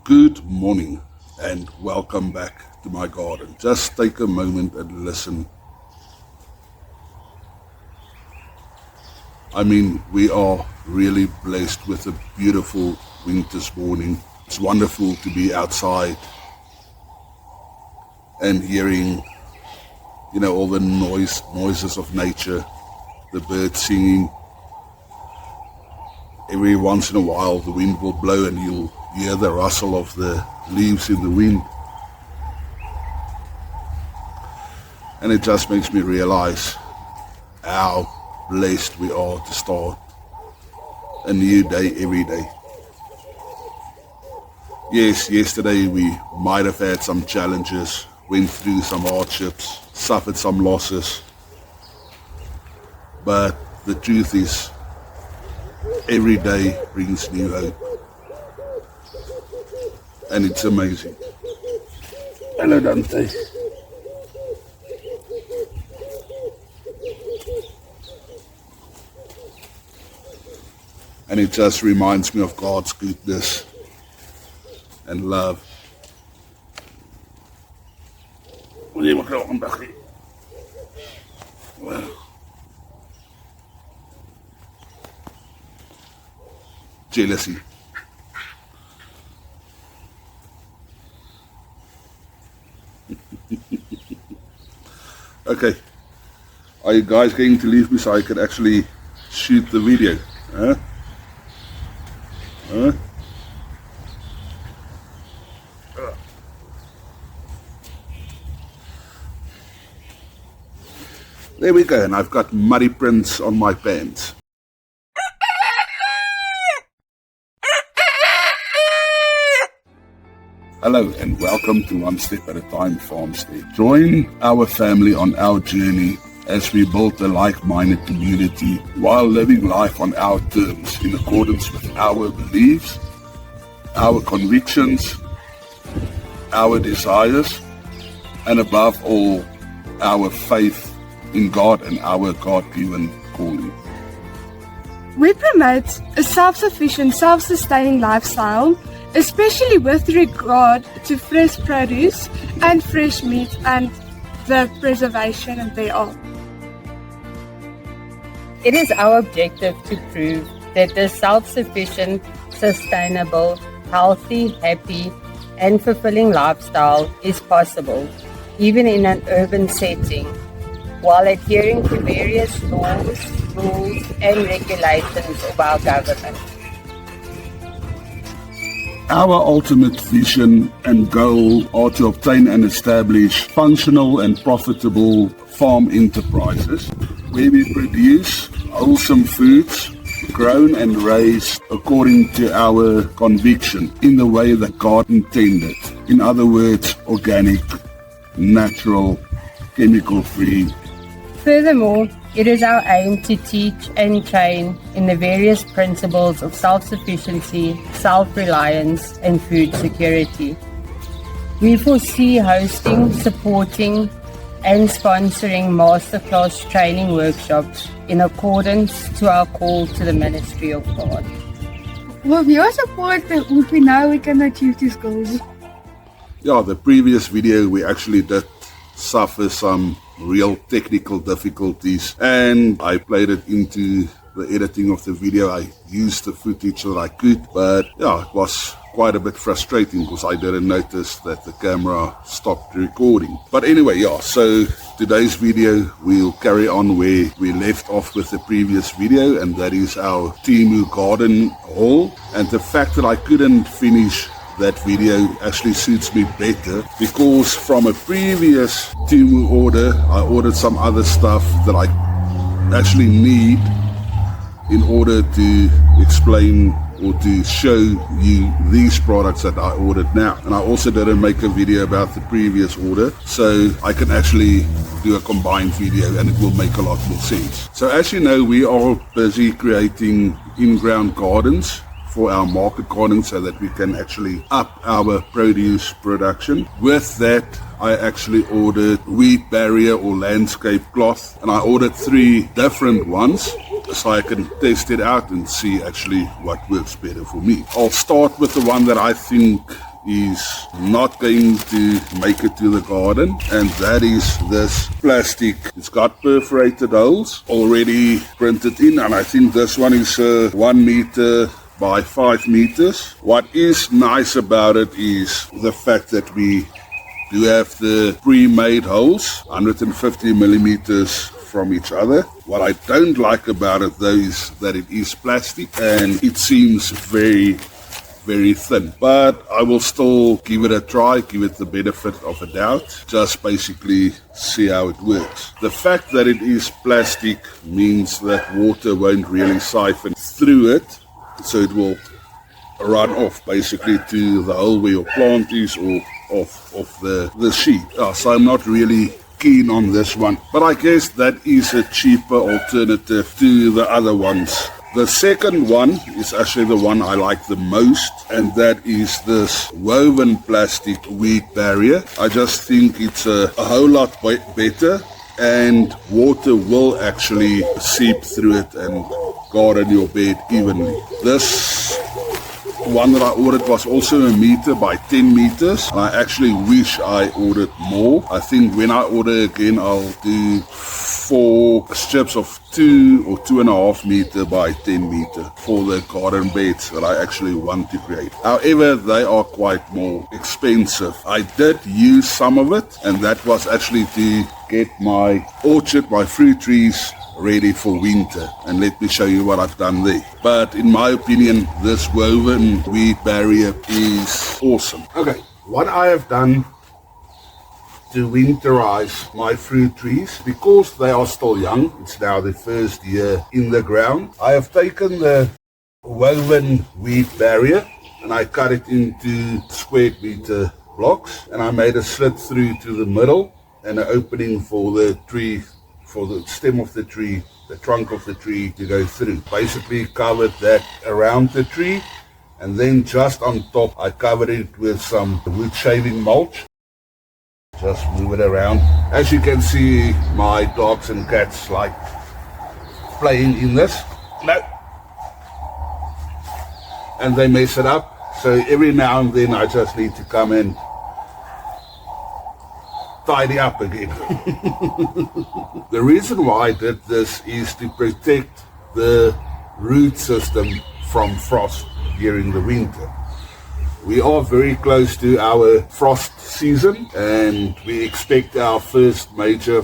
Good morning and welcome back to my garden. Just take a moment and listen. I mean, we are really blessed with a beautiful winter's morning. It's wonderful to be outside and hearing, all the noises of nature, the birds singing. Every once in a while the wind will blow and you'll hear the rustle of the leaves in the wind. And it just makes me realize how blessed we are to start a new day every day. Yes, yesterday we might have had some challenges, went through some hardships, suffered some losses. But the truth is, every day brings new hope. And it's amazing. Hello, Dante. And it just reminds me of God's goodness and love. Wow. Jealousy. Okay, are you guys going to leave me so I can actually shoot the video? Huh? There we go, and I've got muddy prints on my pants. Hello and welcome to One Step at a Time Farmstead. Join our family on our journey as we build a like-minded community while living life on our terms in accordance with our beliefs, our convictions, our desires, and above all, our faith in God and our God-given calling. We promote a self-sufficient, self-sustaining lifestyle, especially with regard to fresh produce and fresh meat and the preservation thereof. It is our objective to prove that the self-sufficient, sustainable, healthy, happy, and fulfilling lifestyle is possible, even in an urban setting, while adhering to various laws, rules, and regulations of our government. Our ultimate vision and goal are to obtain and establish functional and profitable farm enterprises where we produce wholesome foods grown and raised according to our conviction in the way that God intended. In other words, organic, natural, chemical-free. Furthermore, it is our aim to teach and train in the various principles of self-sufficiency, self-reliance, and food security. We foresee hosting, supporting, and sponsoring masterclass training workshops in accordance to our call to the ministry of God. With your support, we know we can achieve these goals. Yeah, the previous video we actually did suffer some real technical difficulties and I played it into the editing of the video. I used the footage that I could, but yeah, it was quite a bit frustrating because I didn't notice that the camera stopped recording. But anyway, yeah, so today's video we'll carry on where we left off with the previous video, and that is our Temu garden haul. And the fact that I couldn't finish that video actually suits me better because from a previous Temu order I ordered some other stuff that I actually need in order to explain or to show you these products that I ordered now. And I also didn't make a video about the previous order, so I can actually do a combined video and it will make a lot more sense. So as you know, we are busy creating in-ground gardens for our market garden so that we can actually up our produce production. With that, I actually ordered weed barrier or landscape cloth, and I ordered 3 different ones so I can test it out and see actually what works better for me. I'll start with the one that I think is not going to make it to the garden, and that is this plastic. It's got perforated holes already printed in, and I think this one is 1 meter by 5 meters. What is nice about it is the fact that we do have the pre-made holes, 150 millimeters from each other. What I don't like about it though is that it is plastic and it seems very thin, but I will still give it a try, give it the benefit of a doubt, just basically see how it works. The fact that it is plastic means that water won't really siphon through it, so it will run off basically to the hole where your plant is or off the sheet. So I'm not really keen on this one, but I guess that is a cheaper alternative to the other ones. The second one is actually the one I like the most, and that is this woven plastic weed barrier. I just think it's a whole lot better, and water will actually seep through it and garden your bed evenly. This one that I ordered was also 1 meter by 10 meters. I actually wish I ordered more. I think when I order again, I'll do 4 strips of 2 or 2.5 meter by 10 meter for the garden beds that I actually want to create. However, they are quite more expensive. I did use some of it, and that was actually to get my orchard, my fruit trees, ready for winter, and let me show you what I've done there. But in my opinion, this woven weed barrier is awesome. Okay, what I have done to winterize my fruit trees, because they are still young, it's now the first year in the ground, I have taken the woven weed barrier and I cut it into square meter blocks, and I made a slit through to the middle and an opening for the tree, for the stem of the tree, the trunk of the tree to go through. Basically covered that around the tree, and then just on top I covered it with some wood shaving mulch. Just move it around. As you can see, my dogs and cats like playing in this. No. And they mess it up. So every now and then I just need to come and tidy up again. The reason why I did this is to protect the root system from frost during the winter. We are very close to our frost season, and we expect our first major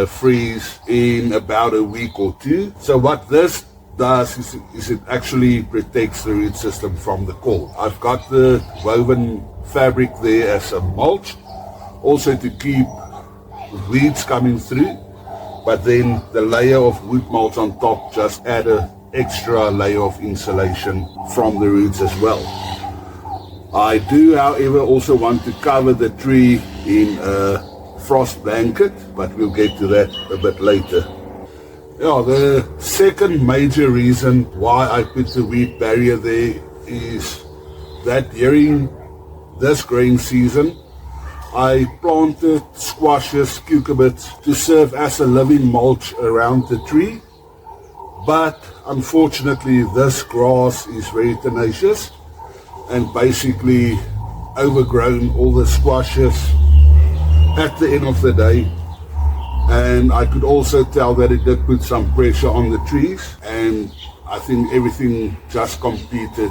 freeze in about a week or 2. So what this does is it actually protects the root system from the cold. I've got the woven fabric there as a mulch, also to keep weeds coming through, but then the layer of wood mulch on top just add an extra layer of insulation from the roots as well. I do, however, also want to cover the tree in a frost blanket, but we'll get to that a bit later. Yeah, the second major reason why I put the weed barrier there is that during this growing season, I planted squashes, cucumbers to serve as a living mulch around the tree, but unfortunately this grass is very tenacious and basically overgrown all the squashes at the end of the day. And I could also tell that it did put some pressure on the trees, and I think everything just competed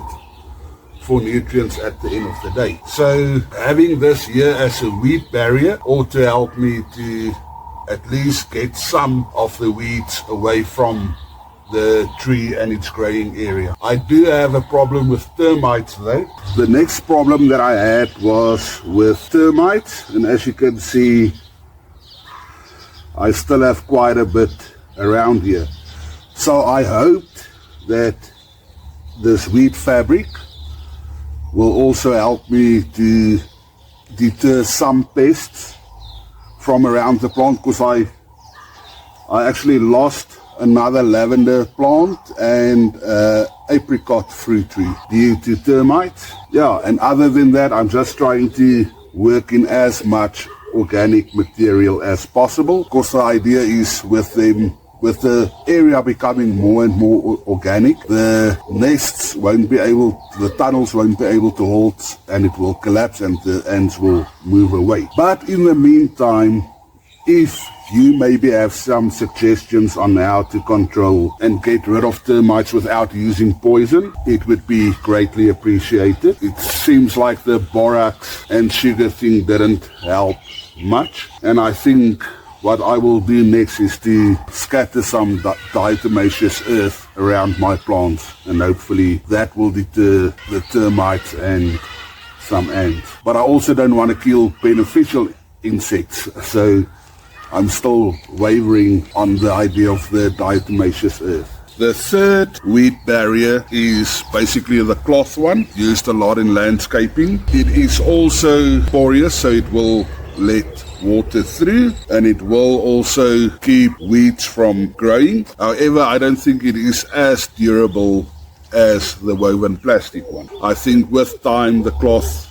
for nutrients at the end of the day. So having this here as a weed barrier ought to help me to at least get some of the weeds away from the tree and its growing area. I do have a problem with termites though. The next problem that I had was with termites, and as you can see, I still have quite a bit around here. So I hoped that this weed fabric will also help me to deter some pests from around the plant, because I actually lost another lavender plant and apricot fruit tree due to termites. Yeah, and other than that, I'm just trying to work in as much organic material as possible, because the idea is with them with the area becoming more and more organic, the nests won't be able, the tunnels won't be able to hold, and it will collapse and the ants will move away. But in the meantime, if you maybe have some suggestions on how to control and get rid of termites without using poison, it would be greatly appreciated. It seems like the borax and sugar thing didn't help much, and I think what I will do next is to scatter some diatomaceous earth around my plants, and hopefully that will deter the termites and some ants. But I also don't want to kill beneficial insects, so I'm still wavering on the idea of the diatomaceous earth. The third weed barrier is basically the cloth one, used a lot in landscaping. It is also porous, so it will let water through, and it will also keep weeds from growing. However, I don't think it is as durable as the woven plastic one. I think with time the cloth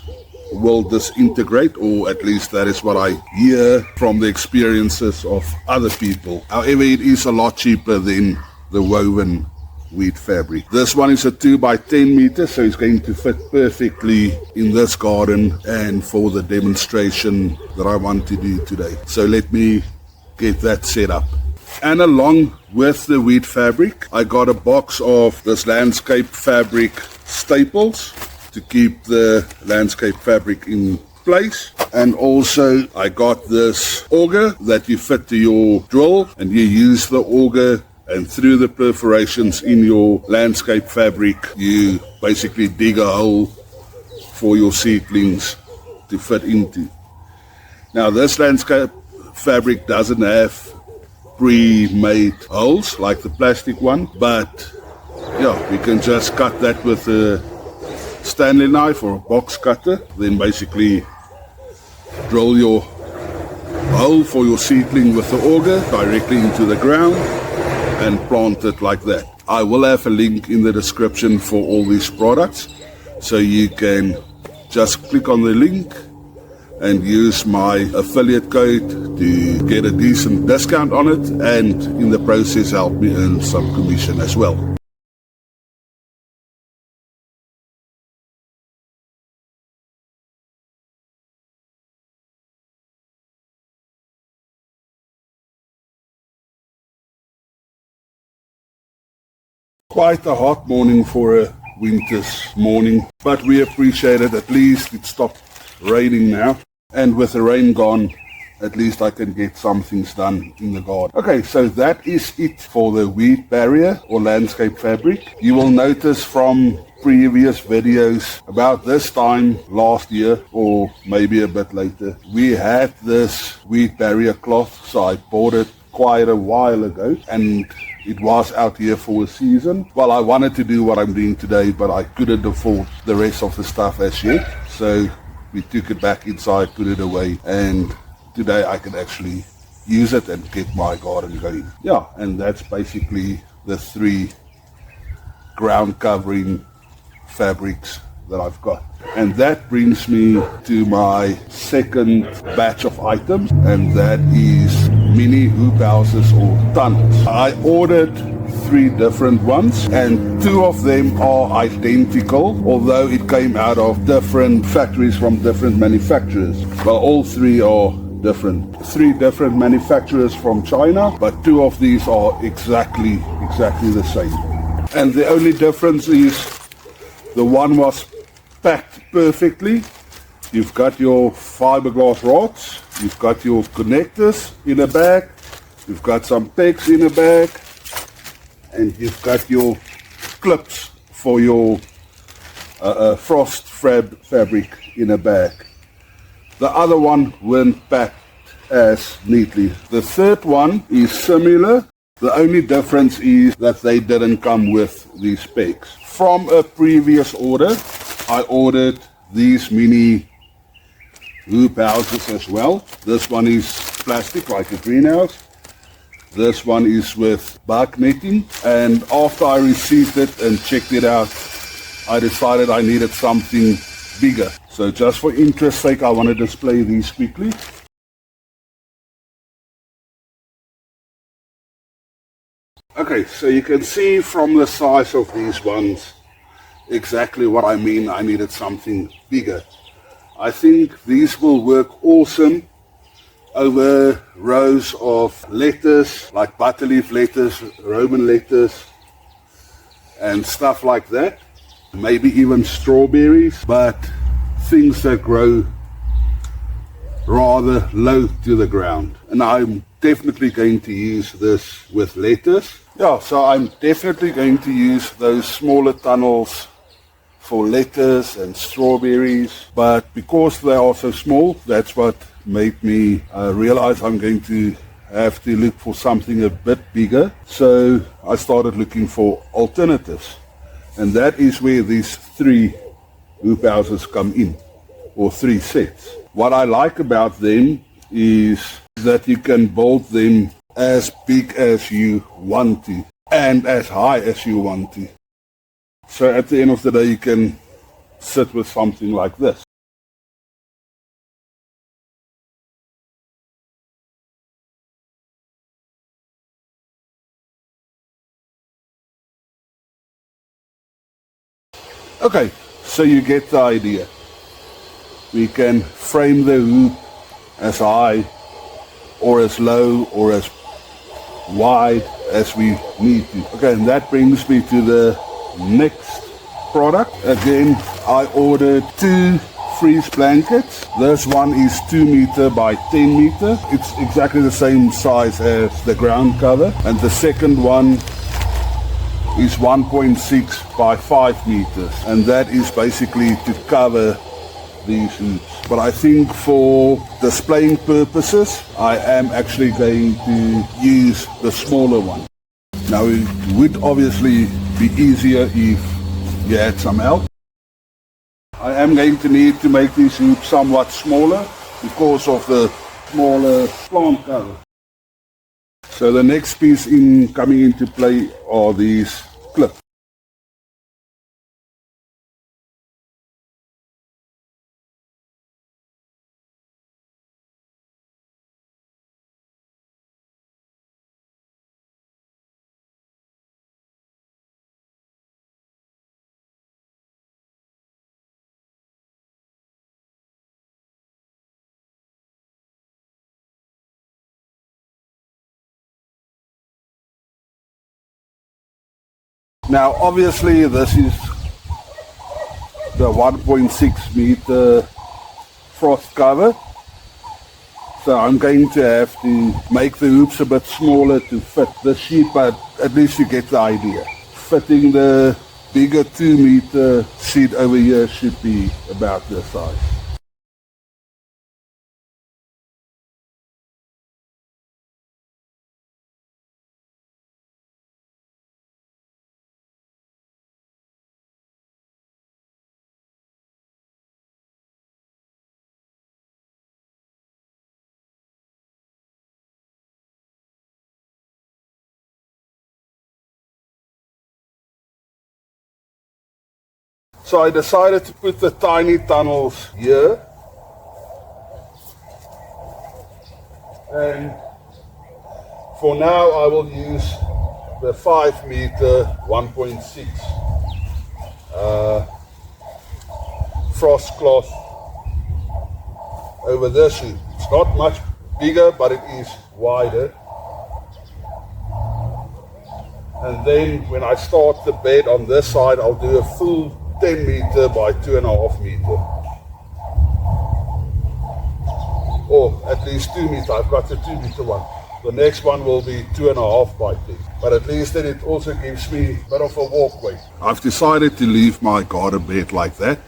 will disintegrate, or at least that is what I hear from the experiences of other people. However, it is a lot cheaper than the woven wheat fabric. This one is a 2 by 10 meters, so it's going to fit perfectly in this garden and for the demonstration that I want to do today. So let me get that set up. And along with the wheat fabric, I got a box of this landscape fabric staples to keep the landscape fabric in place. And also I got this auger that you fit to your drill, and you use the auger, and through the perforations in your landscape fabric, you basically dig a hole for your seedlings to fit into. Now this landscape fabric doesn't have pre-made holes like the plastic one, but yeah, you can just cut that with a Stanley knife or a box cutter, then basically drill your hole for your seedling with the auger directly into the ground and plant it like that. I will have a link in the description for all these products, so you can just click on the link and use my affiliate code to get a decent discount on it, and in the process help me earn some commission as well. Quite a hot morning for a winter's morning, but we appreciate it. At least it stopped raining now, and with the rain gone, at least I can get some things done in the garden. Okay, so that is it for the weed barrier or landscape fabric. You will notice from previous videos about this time last year, or maybe a bit later, we had this weed barrier cloth, so I bought it quite a while ago, and it was out here for a season. Well, I wanted to do what I'm doing today, but I couldn't afford the rest of the stuff as yet. So we took it back inside, put it away, and today I can actually use it and get my garden going. Yeah, and that's basically the 3 ground covering fabrics that I've got. And that brings me to my second batch of items, and that is mini hoop houses or tunnels. I ordered 3 different ones, and 2 of them are identical, although it came out of different factories from different manufacturers. Well, all 3 are different. 3 different manufacturers from China, but 2 of these are exactly the same. And the only difference is the one was packed perfectly. You've got your fiberglass rods, you've got your connectors in a bag, you've got some pegs in a bag, and you've got your clips for your frost fabric in a bag. The other one weren't packed as neatly. The third one is similar. The only difference is that they didn't come with these pegs. From a previous order, I ordered these mini hoop houses as well. This one is plastic like a greenhouse. This one is with bark netting, and after I received it and checked it out, I decided I needed something bigger. So just for interest's sake, I want to display these quickly. Okay, so you can see from the size of these ones exactly what I mean. I needed something bigger. I think these will work awesome over rows of lettuce, like butterleaf lettuce, Roman lettuce, and stuff like that. Maybe even strawberries, but things that grow rather low to the ground. And I'm definitely going to use this with lettuce. Yeah, so I'm definitely going to use those smaller tunnels for lettuce and strawberries, but because they are so small, that's what made me realize I'm going to have to look for something a bit bigger. So I started looking for alternatives, and that is where these 3 hoop houses come in, or 3 sets. What I like about them is that you can build them as big as you want to and as high as you want to. So at the end of the day, you can sit with something like this. Okay, so you get the idea. We can frame the hoop as high or as low or as wide as we need to. Okay, and that brings me to the next product. Again, I ordered 2 freeze blankets. This one is 2 meter by 10 meter. It's exactly the same size as the ground cover. And the second one is 1.6 by 5 meters. And that is basically to cover these hoops. But I think for displaying purposes, I am actually going to use the smaller one. Now, it would obviously be easier if you had some help. I am going to need to make these hoops somewhat smaller because of the smaller plant cover. So the next piece coming into play are these clips. Now obviously this is the 1.6 meter frost cover, so I'm going to have to make the hoops a bit smaller to fit the sheet, but at least you get the idea. Fitting the bigger 2 meter sheet over here should be about this size. So I decided to put the tiny tunnels here, and for now I will use the 5 meter 1.6 frost cloth over this hoop. It's not much bigger, but it is wider. And then when I start the bed on this side, I'll do a full 10 meter by 2.5 meter. Or at least 2 meter. I've got the 2 meter one. The next one will be 2.5 by 10. But at least then it also gives me a bit of a walkway. I've decided to leave my garden bed like that,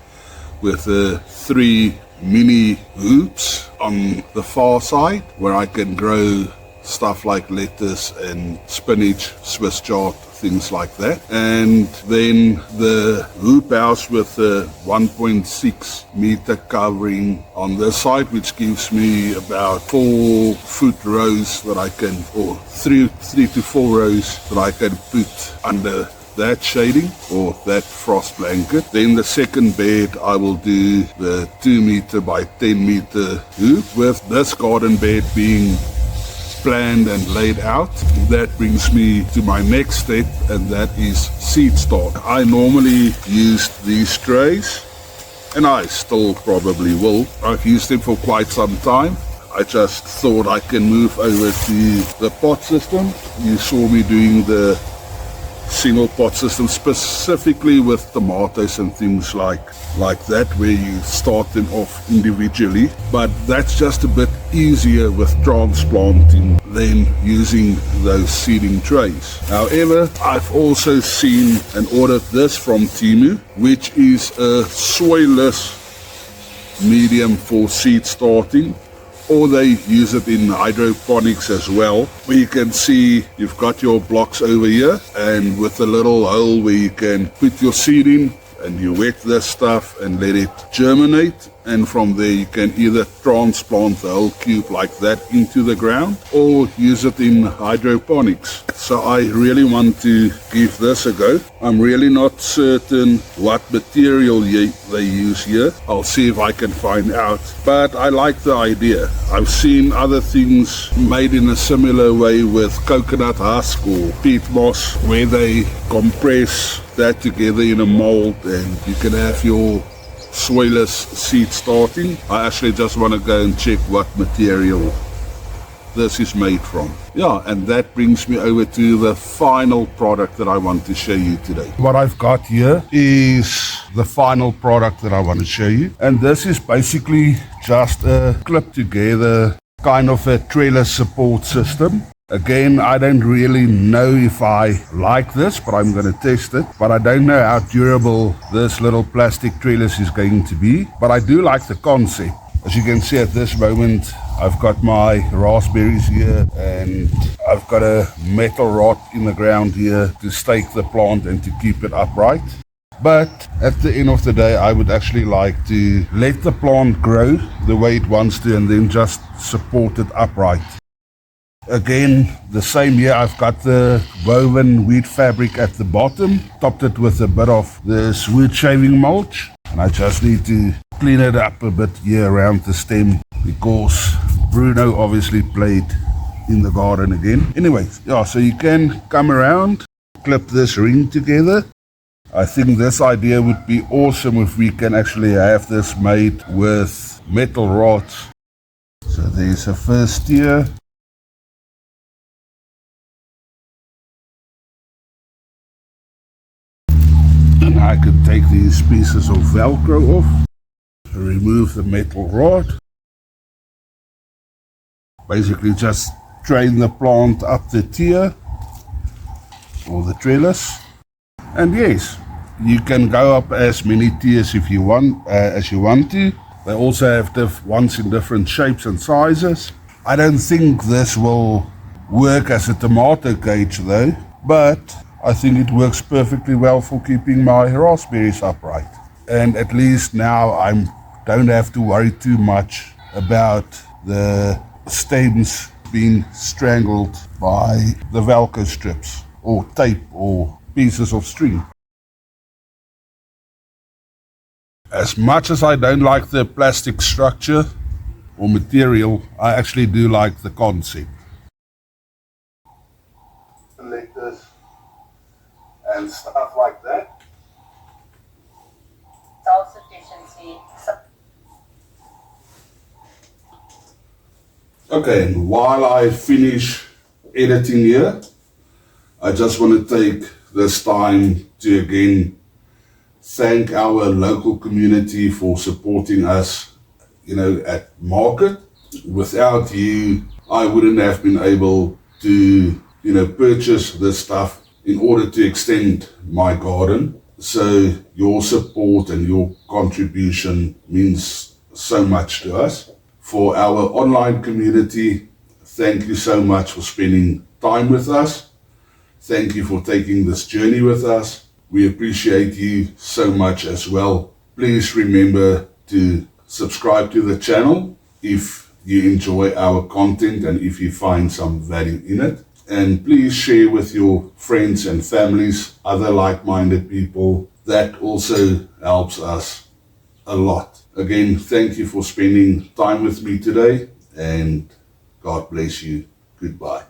with the 3 mini hoops on the far side where I can grow stuff like lettuce and spinach, Swiss chard, things like that. And then the hoop house with the 1.6 meter covering on this side, which gives me about 4 foot rows that I can, or 3 to 4 rows that I can put under that shading or that frost blanket. Then the second bed I will do the 2 meter by 10 meter hoop, with this garden bed being planned and laid out. That brings me to my next step, and that is seed start. I normally use these trays, and I still probably will. I've used them for quite some time. I just thought I can move over to the pot system. You saw me doing the single pot system specifically with tomatoes and things like that, where you start them off individually, but that's just a bit easier with transplanting than using those seeding trays. However, I've also seen and ordered this from Temu, which is a soilless medium for seed starting, or they use it in hydroponics as well, where you can see you've got your blocks over here, and with a little hole where you can put your seed in, and you wet this stuff and let it germinate, and from there you can either transplant the whole cube like that into the ground or use it in hydroponics. So I really want to give this a go. I'm really not certain what material they use here. I'll see if I can find out, but I like the idea. I've seen other things made in a similar way with coconut husk or peat moss, where they compress that together in a mold and you can have your soilless seed starting. I actually just want to go and check what material this is made from. Yeah, and that brings me over to the final product that I want to show you today. What I've got here is the final product that I want to show you, and this is basically just a clip together kind of a trellis support system. Again, I don't really know if I like this, but I'm going to test it. But I don't know how durable this little plastic trellis is going to be. But I do like the concept. As you can see at this moment, I've got my raspberries here, and I've got a metal rod in the ground here to stake the plant and to keep it upright. But at the end of the day, I would actually like to let the plant grow the way it wants to and then just support it upright. Again, the same here, I've got the woven wheat fabric at the bottom, topped it with a bit of this wood shaving mulch, and I just need to clean it up a bit here around the stem because Bruno obviously played in the garden again. Anyways, yeah, so you can come around, clip this ring together. I think this idea would be awesome if we can actually have this made with metal rods. So there's a first tier. And I could take these pieces of Velcro off, remove the metal rod, basically just train the plant up the tier or the trellis. And yes, you can go up as many tiers if you want, as you want to. They also have ones in different shapes and sizes. I don't think this will work as a tomato cage though, but I think it works perfectly well for keeping my raspberries upright. And at least now I don't have to worry too much about the stems being strangled by the Velcro strips or tape or pieces of string. As much as I don't like the plastic structure or material, I actually do like the concept. Selectors and stuff like that. Self-sufficiency. Okay, and while I finish editing here, I just want to take this time to again thank our local community for supporting us, at market. Without you, I wouldn't have been able to, purchase this stuff in order to extend my garden. So your support and your contribution means so much to us. For our online community, thank you so much for spending time with us. Thank you for taking this journey with us. We appreciate you so much as well. Please remember to subscribe to the channel if you enjoy our content and if you find some value in it. And please share with your friends and families, other like-minded people. That also helps us a lot. Again, thank you for spending time with me today, and God bless you. Goodbye.